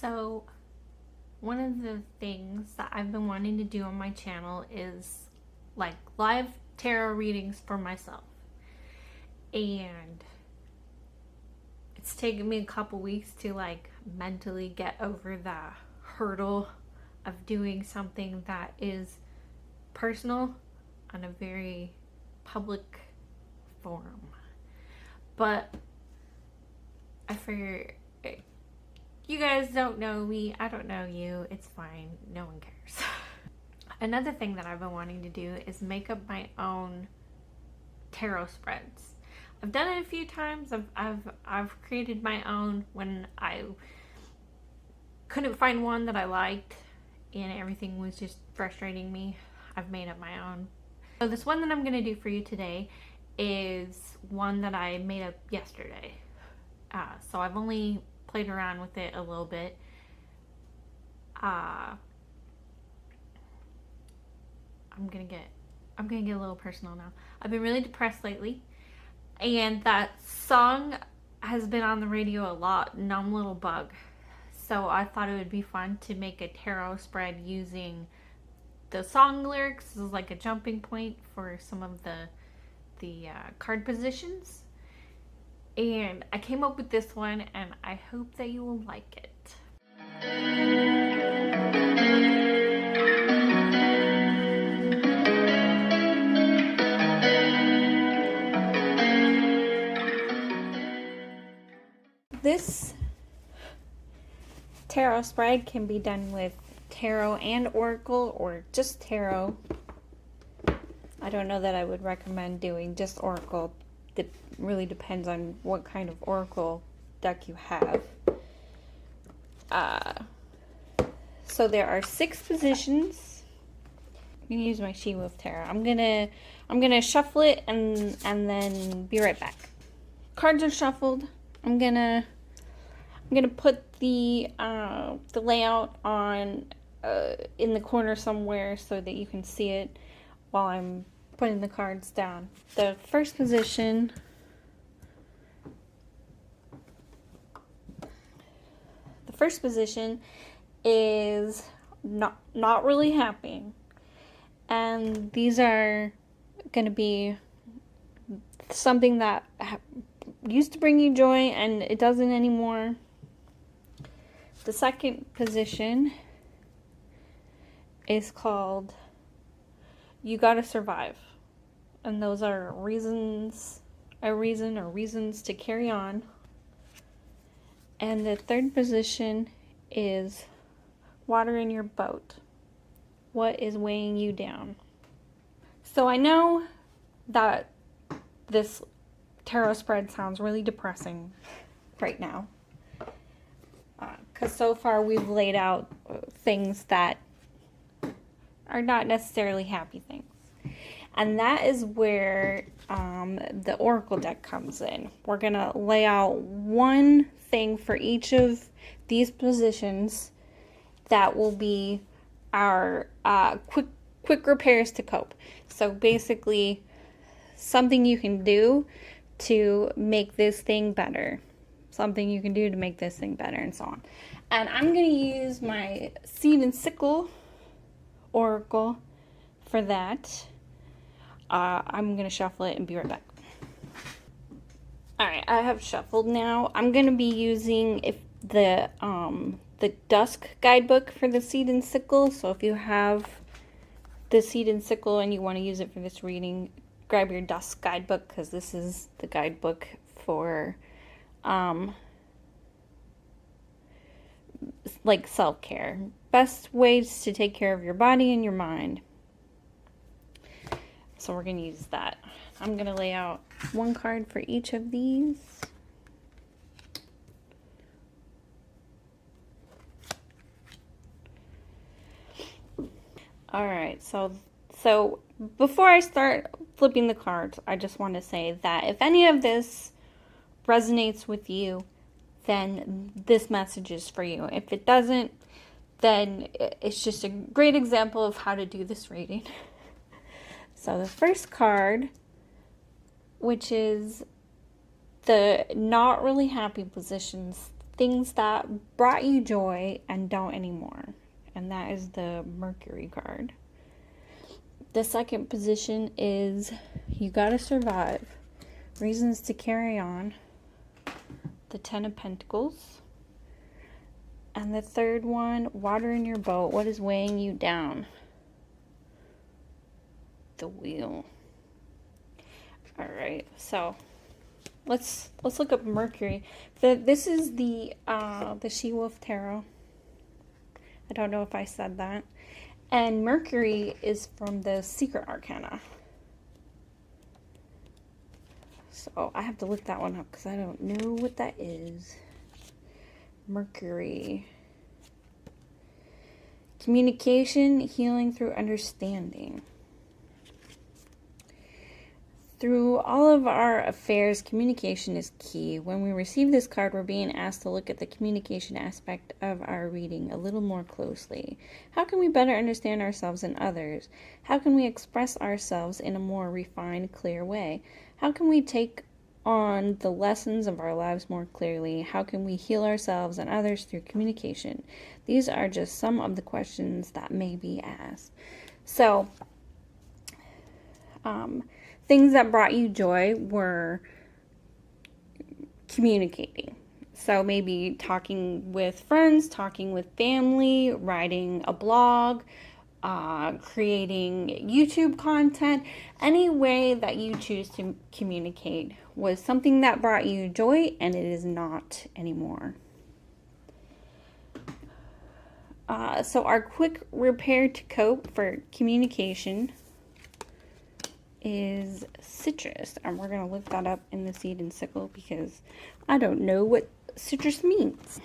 So, one of the things that I've been wanting to do on my channel is like live tarot readings for myself. And it's taken me a couple weeks to like mentally get over the hurdle of doing something that is personal on a very public forum. But I figure you guys don't know me, I don't know you, it's fine, no one cares. Another thing that I've been wanting to do is make up my own tarot spreads. I've done it a few times. I've created my own when I couldn't find one that I liked and everything was just frustrating me. I've made up my own. So this one that I'm going to do for you today is one that I made up yesterday. So I've only played around with it a little bit. I'm gonna get a little personal now. I've been really depressed lately, and that song has been on the radio a lot, Numb Little Bug. So I thought it would be fun to make a tarot spread using the song lyrics as like a jumping point for some of the card positions. And I came up with this one, and I hope that you will like it. This tarot spread can be done with tarot and oracle, or just tarot. I don't know that I would recommend doing just oracle. It really depends on what kind of oracle deck you have. So there are 6 positions. I'm gonna use my She Wolf Tarot. I'm gonna shuffle it and then be right back. Cards are shuffled. I'm gonna put the layout on in the corner somewhere so that you can see it while I'm putting the cards down. The first position is not really happy, and these are going to be something that used to bring you joy and it doesn't anymore. The second position is called You Gotta Survive, and those are reasons to carry on. And the third position is Water in Your Boat. What is weighing you down? So I know that this tarot spread sounds really depressing right now, because so far we've laid out things that are not necessarily happy things. And that is where the oracle deck comes in. We're going to lay out one thing for each of these positions that will be our quick repairs to cope. So basically, something you can do to make this thing better. Something you can do to make this thing better, and so on. And I'm going to use my Seed and Sickle oracle for that. I'm going to shuffle it and be right back. Alright, I have shuffled now. I'm going to be using the Dusk guidebook for the Seed and Sickle. So if you have the Seed and Sickle and you want to use it for this reading, grab your Dusk guidebook, because this is the guidebook for like self-care. Best ways to take care of your body and your mind. So we're going to use that. I'm going to lay out one card for each of these. Alright, so before I start flipping the cards, I just want to say that if any of this resonates with you, then this message is for you. If it doesn't, then it's just a great example of how to do this reading. So the first card, which is the not really happy positions, things that brought you joy and don't anymore. And that is the Mercury card. The second position is you gotta survive. Reasons to carry on. The Ten of Pentacles. And the third one, water in your boat. What is weighing you down? The Wheel. All right, so let's look up Mercury. This is the She-Wolf Tarot. I don't know if I said that. And Mercury is from the Secret Arcana. So I have to look that one up because I don't know what that is. Mercury. Communication, healing through understanding. Through all of our affairs, communication is key. When we receive this card, we're being asked to look at the communication aspect of our reading a little more closely. How can we better understand ourselves and others? How can we express ourselves in a more refined, clear way? How can we take on the lessons of our lives more clearly? How can we heal ourselves and others through communication? These are just some of the questions that may be asked. So, things that brought you joy were communicating. So maybe talking with friends, talking with family, writing a blog, creating YouTube content. Any way that you choose to communicate was something that brought you joy, and it is not anymore. So our quick repair to cope for communication is citrus, and we're going to look that up in the Seed and Sickle because I don't know what citrus means.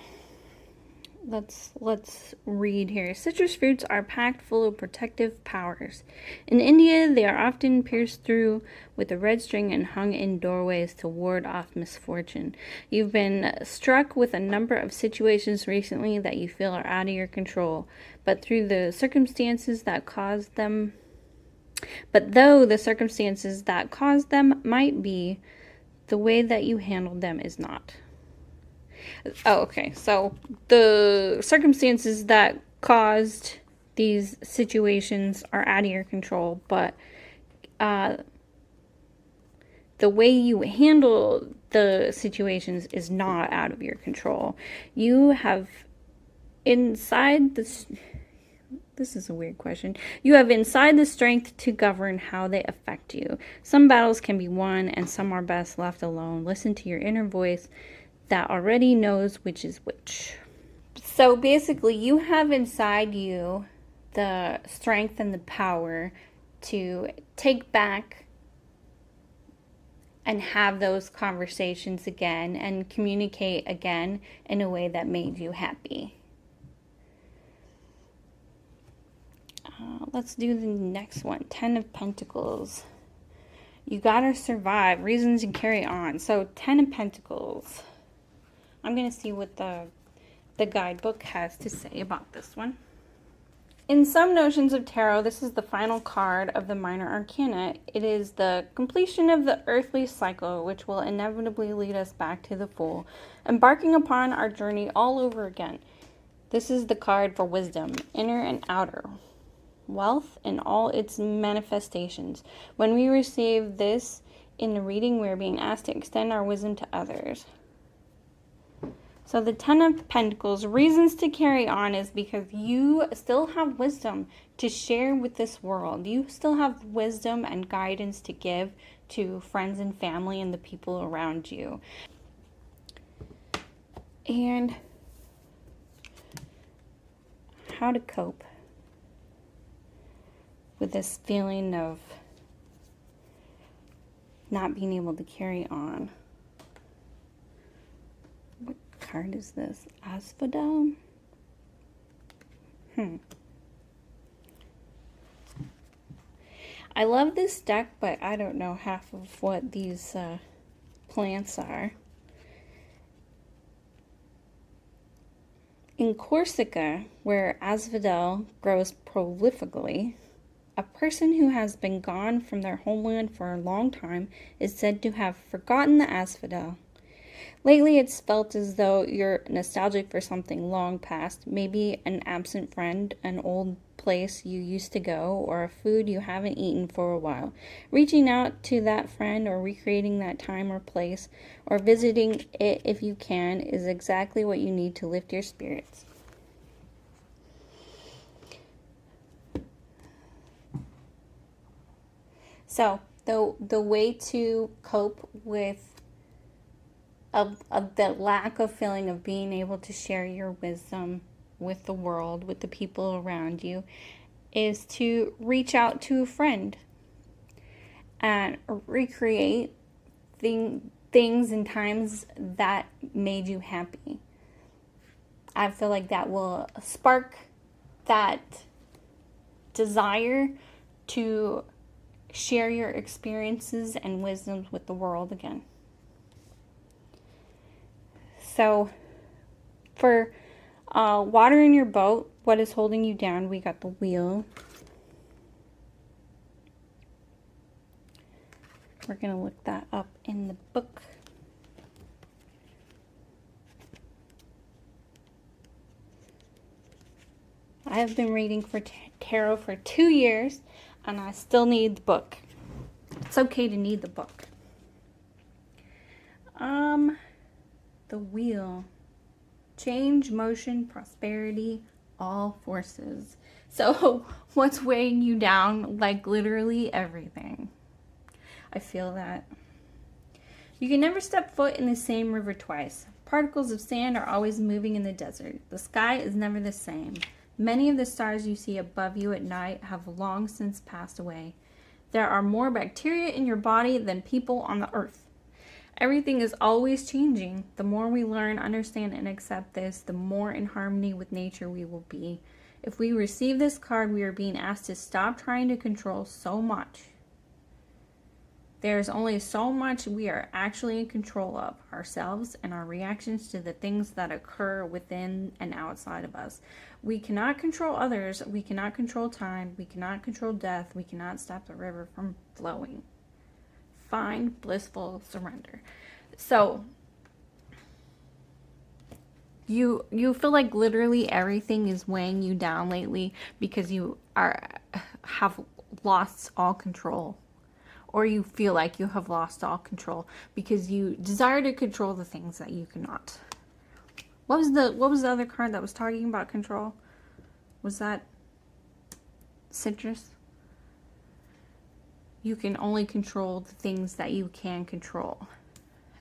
Let's read here. Citrus fruits are packed full of protective powers. In India, they are often pierced through with a red string and hung in doorways to ward off misfortune. You've been struck with a number of situations recently that you feel are out of your control, but though the circumstances that caused them might be, the way that you handled them is not. Oh, okay. So the circumstances that caused these situations are out of your control, but the way you handle the situations is not out of your control. You have inside this. This is a weird question. You have inside the strength to govern how they affect you. Some battles can be won, and some are best left alone. Listen to your inner voice that already knows which is which. So basically, you have inside you the strength and the power to take back and have those conversations again and communicate again in a way that made you happy. Let's do the next one. 10 of Pentacles. You gotta survive. Reasons to carry on. So 10 of Pentacles. I'm going to see what the guidebook has to say about this one. In some notions of tarot, this is the final card of the minor arcana. It is the completion of the earthly cycle, which will inevitably lead us back to the Fool, embarking upon our journey all over again. This is the card for wisdom, inner and outer. Wealth in all its manifestations. When we receive this in the reading, we're being asked to extend our wisdom to others. So the 10 of Pentacles, reasons to carry on is because you still have wisdom to share with this world. You still have wisdom and guidance to give to friends and family and the people around you. And how to cope with this feeling of not being able to carry on. What card is this? Asphodel? I love this deck, but I don't know half of what these plants are. In Corsica, where asphodel grows prolifically, a person who has been gone from their homeland for a long time is said to have forgotten the asphodel. Lately, it's felt as though you're nostalgic for something long past, maybe an absent friend, an old place you used to go, or a food you haven't eaten for a while. Reaching out to that friend or recreating that time or place or visiting it if you can is exactly what you need to lift your spirits. So, the way to cope with of the lack of feeling of being able to share your wisdom with the world, with the people around you, is to reach out to a friend and recreate things and times that made you happy. I feel like that will spark that desire to share your experiences and wisdoms with the world again. So, for water in your boat, what is holding you down? We got the wheel. We're going to look that up in the book. I have been reading for tarot for 2 years, and I still need the book. It's okay to need the book. The wheel. Change, motion, prosperity, all forces. So, what's weighing you down? Like literally everything. I feel that. You can never step foot in the same river twice. Particles of sand are always moving in the desert. The sky is never the same. Many of the stars you see above you at night have long since passed away. There are more bacteria in your body than people on the earth. Everything is always changing. The more we learn, understand, and accept this, the more in harmony with nature we will be. If we receive this card, we are being asked to stop trying to control so much. There's only so much we are actually in control of, ourselves and our reactions to the things that occur within and outside of us. We cannot control others. We cannot control time. We cannot control death. We cannot stop the river from flowing. Find blissful surrender. So you feel like literally everything is weighing you down lately because you have lost all control, or you feel like you have lost all control because you desire to control the things that you cannot. What was the other card that was talking about control? Was that citrus? You can only control the things that you can control.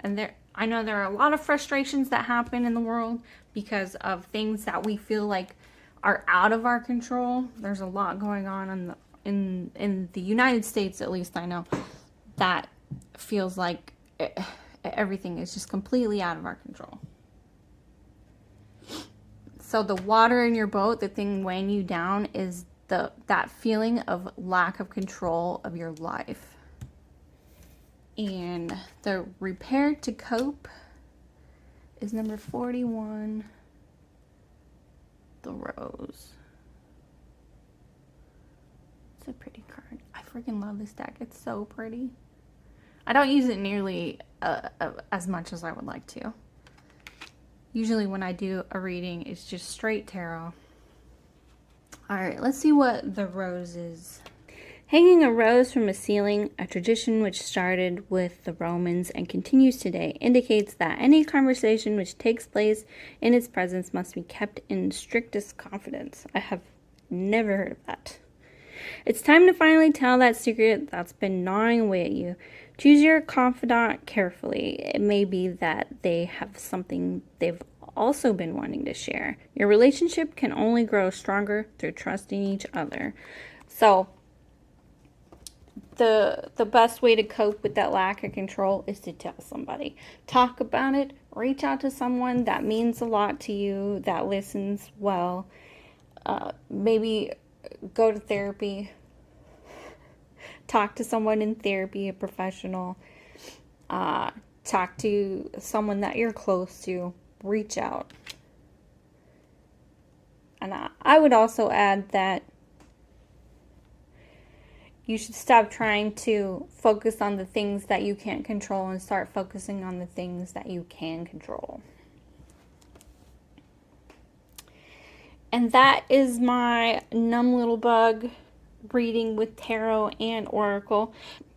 And I know there are a lot of frustrations that happen in the world because of things that we feel like are out of our control. There's a lot going on in the United States, at least I know, that feels like everything is just completely out of our control. So the water in your boat, the thing weighing you down, is that feeling of lack of control of your life. And the repair to cope is number 41, the rose. It's a pretty card. I freaking love this deck. It's so pretty. I don't use it nearly as much as I would like to. Usually when I do a reading, it's just straight tarot. Alright, let's see what the rose is. Hanging a rose from a ceiling, a tradition which started with the Romans and continues today, indicates that any conversation which takes place in its presence must be kept in strictest confidence. I have never heard of that. It's time to finally tell that secret that's been gnawing away at you. Choose your confidant carefully. It may be that they have something they've also been wanting to share. Your relationship can only grow stronger through trusting each other. So, the best way to cope with that lack of control is to tell somebody. Talk about it. Reach out to someone that means a lot to you, that listens well. Maybe go to therapy. Talk to someone in therapy, a professional. Talk to someone that you're close to. Reach out. And I would also add that You should stop trying to focus on the things that you can't control and start focusing on the things that you can control. And that is my Numb Little Bug reading with tarot and oracle.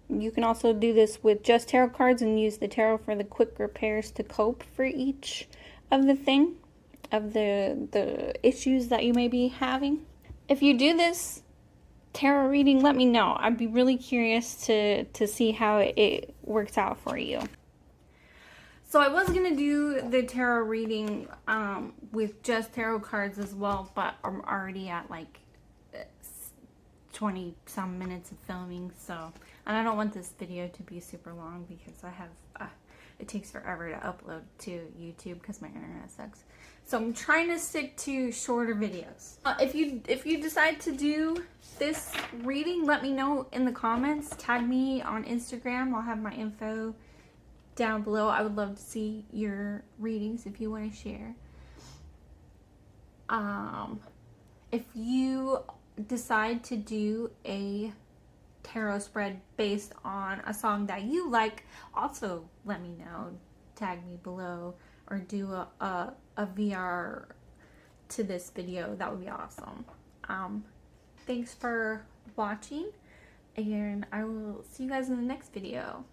You can also do this with just tarot cards and use the tarot for the quick repairs to cope for each of the issues that you may be having. If you do this tarot reading, let me know. I'd be really curious to see how it works out for you. So I was gonna do the tarot reading with just tarot cards as well, but I'm already at like 20 some minutes of filming, so, and I don't want this video to be super long because I have it takes forever to upload to YouTube because my internet sucks. So I'm trying to stick to shorter videos. If you decide to do this reading, let me know in the comments. Tag me on Instagram. I'll have my info down below. I would love to see your readings if you want to share. If you decide to do a tarot spread based on a song that you like, also let me know. Tag me below, or do a VR to this video. That would be awesome. Thanks for watching, and I will see you guys in the next video.